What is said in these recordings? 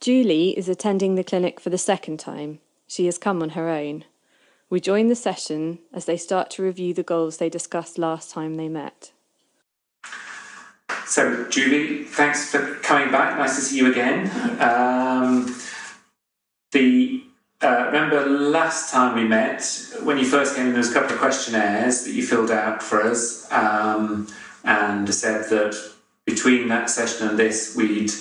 Julie is attending the clinic for the second time. She has come on her own. We join the session as they start to review the goals they discussed last time they met. So, Julie, thanks for coming back. Nice to see you again. Remember last time we met, when you first came in, there was a couple of questionnaires that you filled out for us, and said that between that session and this, we'd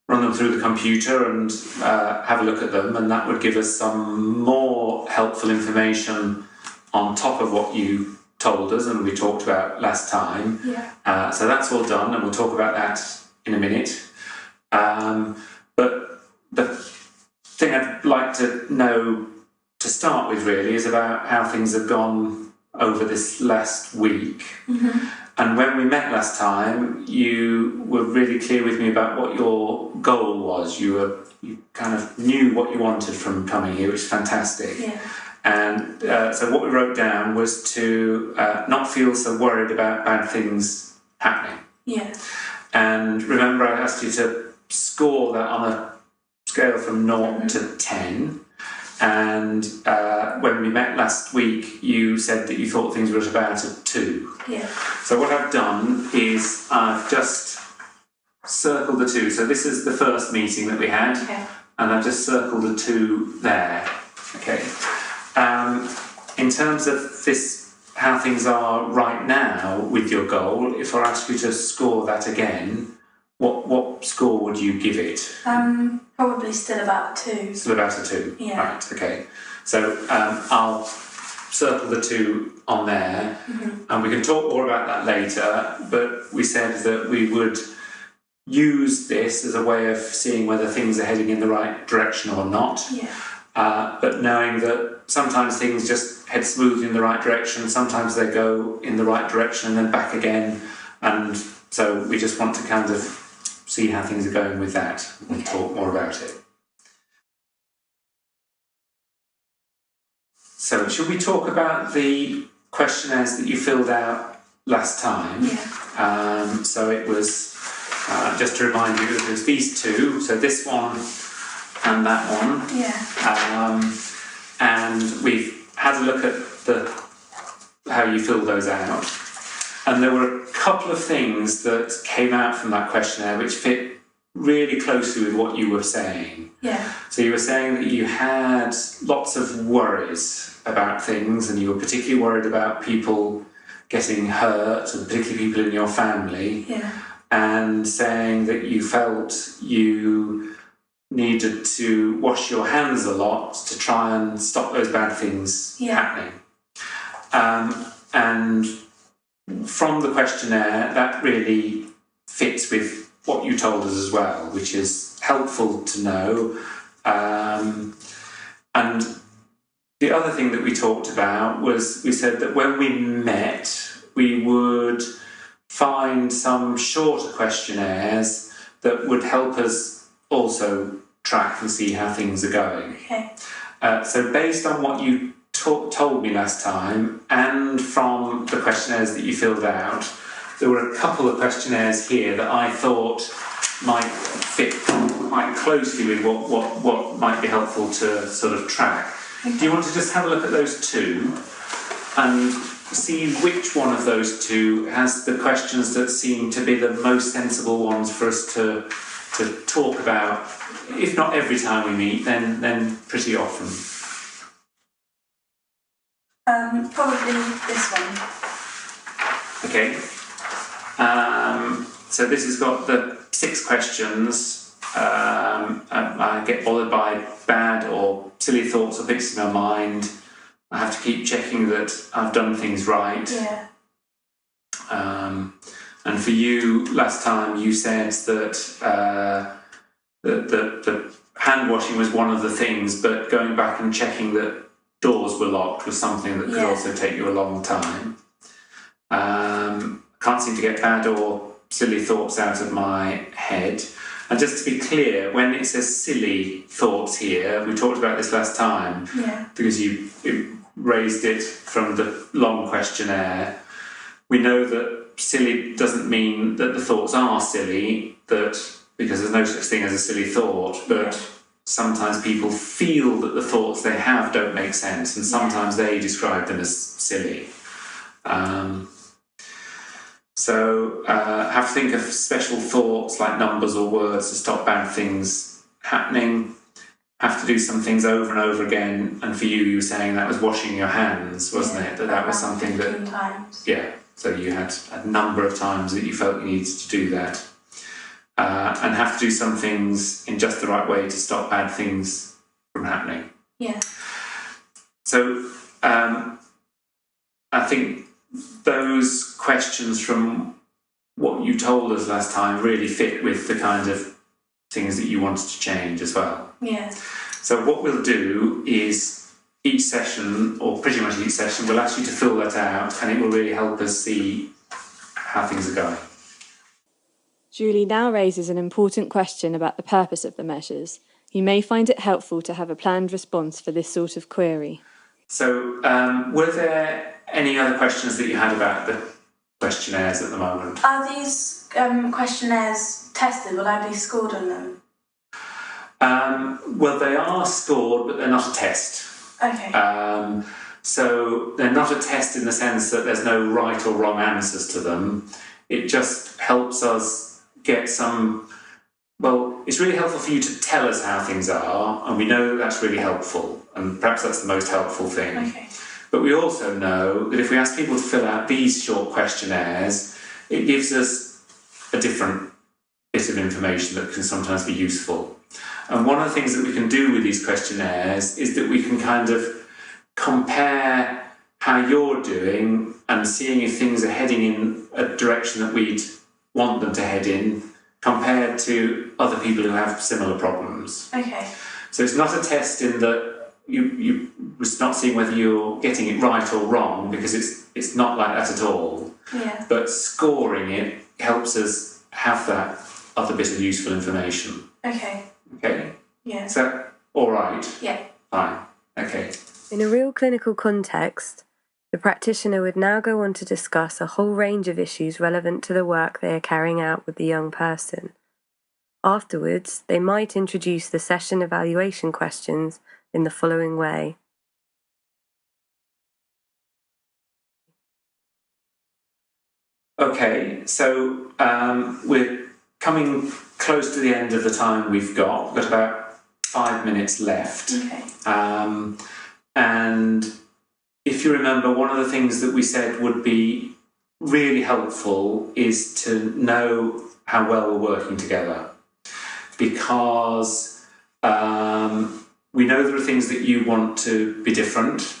run them through the computer and have a look at them, and that would give us some more helpful information on top of what you told us and we talked about last time. Yeah. So that's all done, and we'll talk about that in a minute. But the thing I'd like to know to start with really is about how things have gone over this last week. Mm-hmm. And when we met last time, you were really clear with me about what your goal was. You kind of knew what you wanted from coming here, which is fantastic. Yeah. And so what we wrote down was to not feel so worried about bad things happening. Yeah. And remember, I asked you to score that on a scale from 0 to 10. And when we met last week, you said that you thought things were at about a 2. Yeah. So what I've done is I've just circled the 2. So this is the first meeting that we had. Okay. And I've just circled the 2 there. Okay. In terms of this, how things are right now with your goal, if I ask you to score that again, what score would you give it? Probably still about 2. Still about a 2? Yeah. Right, okay. So I'll circle the 2 on there, and we can talk more about that later, but we said that we would use this as a way of seeing whether things are heading in the right direction or not. Yeah. But knowing that sometimes things just head smoothly in the right direction, sometimes they go in the right direction and then back again, and so we just want to kind of see how things are going with that and talk more about it. So should we talk about the questionnaires that you filled out last time? Yeah. So it was, just to remind you, there's these 2, so this one and that one. Yeah. And we've had a look at how you fill those out. And there were a couple of things that came out from that questionnaire which fit really closely with what you were saying. Yeah. So you were saying that you had lots of worries about things, and you were particularly worried about people getting hurt, and particularly people in your family. Yeah. And saying that you felt you needed to wash your hands a lot to try and stop those bad things happening. And from the questionnaire, that really fits with what you told us as well, which is helpful to know. And the other thing that we talked about was we said that when we met, we would find some shorter questionnaires that would help us also track and see how things are going. Okay. So based on what you told me last time, and from the questionnaires that you filled out, there were a couple of questionnaires here that I thought might fit quite closely with what might be helpful to sort of track. Okay. Do you want to just have a look at those 2 and see which one of those 2 has the questions that seem to be the most sensible ones for us to talk about, if not every time we meet, then pretty often? Probably this one. Okay. So this has got the 6 questions. I get bothered by bad or silly thoughts or pictures in my mind. I have to keep checking that I've done things right. Yeah. And for you, last time you said that the hand washing was one of the things, but going back and checking that doors were locked was something that could also take you a long time. Can't seem to get bad or silly thoughts out of my head. And just to be clear, when it says silly thoughts here, we talked about this last time, because you raised it from the long questionnaire. We know that silly doesn't mean that the thoughts are silly, that because there's no such thing as a silly thought, but sometimes people feel that the thoughts they have don't make sense, and sometimes they describe them as silly. So have to think of special thoughts like numbers or words to stop bad things happening. Have to do some things over and over again, and for you were saying that was washing your hands, wasn't it? That was something 15 that... times. Yeah, so you had a number of times that you felt you needed to do that. And have to do some things in just the right way to stop bad things from happening. Yeah. So I think those questions from what you told us last time really fit with the kind of things that you wanted to change as well. Yeah. So what we'll do is each session, or pretty much each session, we'll ask you to fill that out, and it will really help us see how things are going. Julie now raises an important question about the purpose of the measures. You may find it helpful to have a planned response for this sort of query. So, were there any other questions that you had about the questionnaires at the moment? Are these questionnaires tested? Will I be scored on them? Well, they are scored, but they're not a test. Okay. So they're not a test in the sense that there's no right or wrong answers to them. It just helps us get some... Well, it's really helpful for you to tell us how things are, and we know that that's really helpful, and perhaps that's the most helpful thing. Okay. But we also know that if we ask people to fill out these short questionnaires, it gives us a different bit of information that can sometimes be useful. And one of the things that we can do with these questionnaires is that we can kind of compare how you're doing and seeing if things are heading in a direction that we'd want them to head in, compared to other people who have similar problems. Okay. So it's not a test in that you're not seeing whether you're getting it right or wrong, because it's not like that at all. Yeah. But scoring it helps us have that other bit of useful information. Okay. Okay? Yeah. Is that all right? Yeah. Fine. Okay. In a real clinical context, the practitioner would now go on to discuss a whole range of issues relevant to the work they are carrying out with the young person. Afterwards, they might introduce the session evaluation questions in the following way. Okay, so we're coming close to the end of the time we've got. We've got about 5 minutes left. Okay. And if you remember, one of the things that we said would be really helpful is to know how well we're working together. Because we know there are things that you want to be different,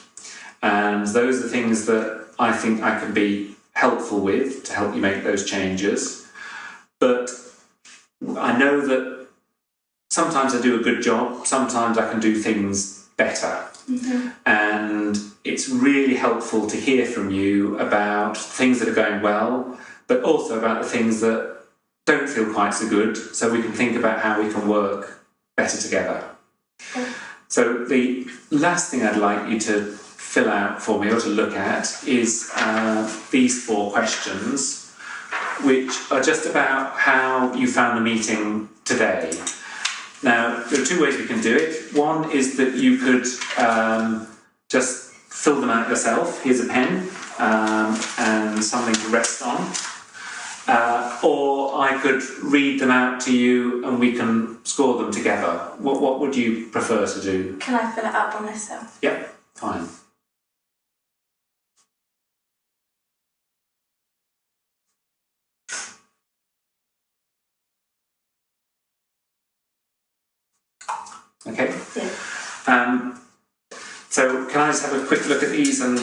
and those are things that I think I can be helpful with to help you make those changes. But I know that sometimes I do a good job, sometimes I can do things better. Mm-hmm. And it's really helpful to hear from you about things that are going well, but also about the things that don't feel quite so good, so we can think about how we can work better together. Okay. So the last thing I'd like you to fill out for me or to look at is these 4 questions, which are just about how you found the meeting today. Now, there are 2 ways we can do it. One is that you could just fill them out yourself. Here's a pen and something to rest on. Or I could read them out to you and we can score them together. What would you prefer to do? Can I fill it out by myself? Yep, fine. Okay. Yeah. So can I just have a quick look at these and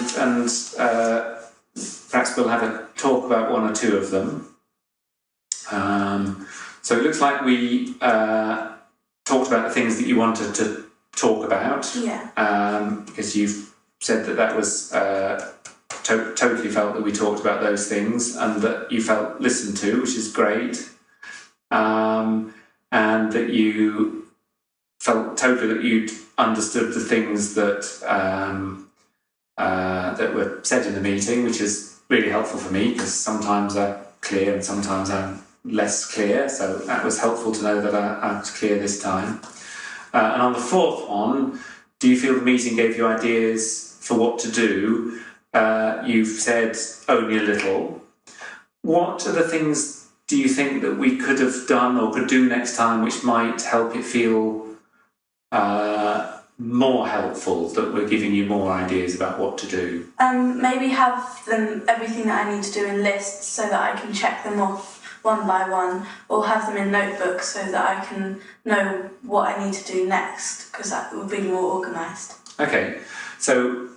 perhaps we'll have a talk about 1 or 2 of them. So it looks like we talked about the things that you wanted to talk about. Yeah. Because you've said that was totally felt that we talked about those things and that you felt listened to, which is great. And that you felt totally that you'd understood the things that that were said in the meeting, which is really helpful for me because sometimes I'm clear and sometimes I'm less clear, so that was helpful to know that I was clear this time. And on the fourth one, do you feel the meeting gave you ideas for what to do? You've said only a little. What are the things do you think that we could have done or could do next time which might help it feel more helpful, that we're giving you more ideas about what to do? Maybe have everything that I need to do in lists so that I can check them off one by one, or have them in notebooks so that I can know what I need to do next, because that would be more organised. Okay, so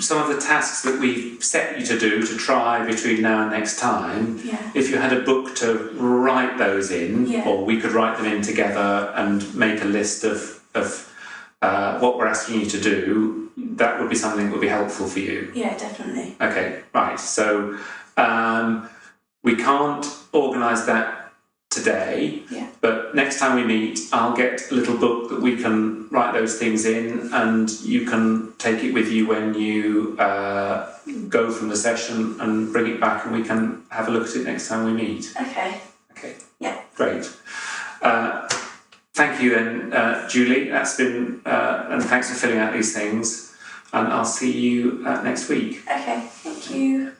some of the tasks that we've set you to do to try between now and next time, if you had a book to write those in, or we could write them in together and make a list of what we're asking you to do, that would be something that would be helpful for you. Yeah, definitely. Okay, right. So we can't organise that today, but next time we meet, I'll get a little book that we can write those things in, and you can take it with you when you go from the session and bring it back, and we can have a look at it next time we meet. Okay. Okay. Yeah. Great. Thank you then, Julie. That's been, and thanks for filling out these things. And I'll see you next week. Okay, thank you.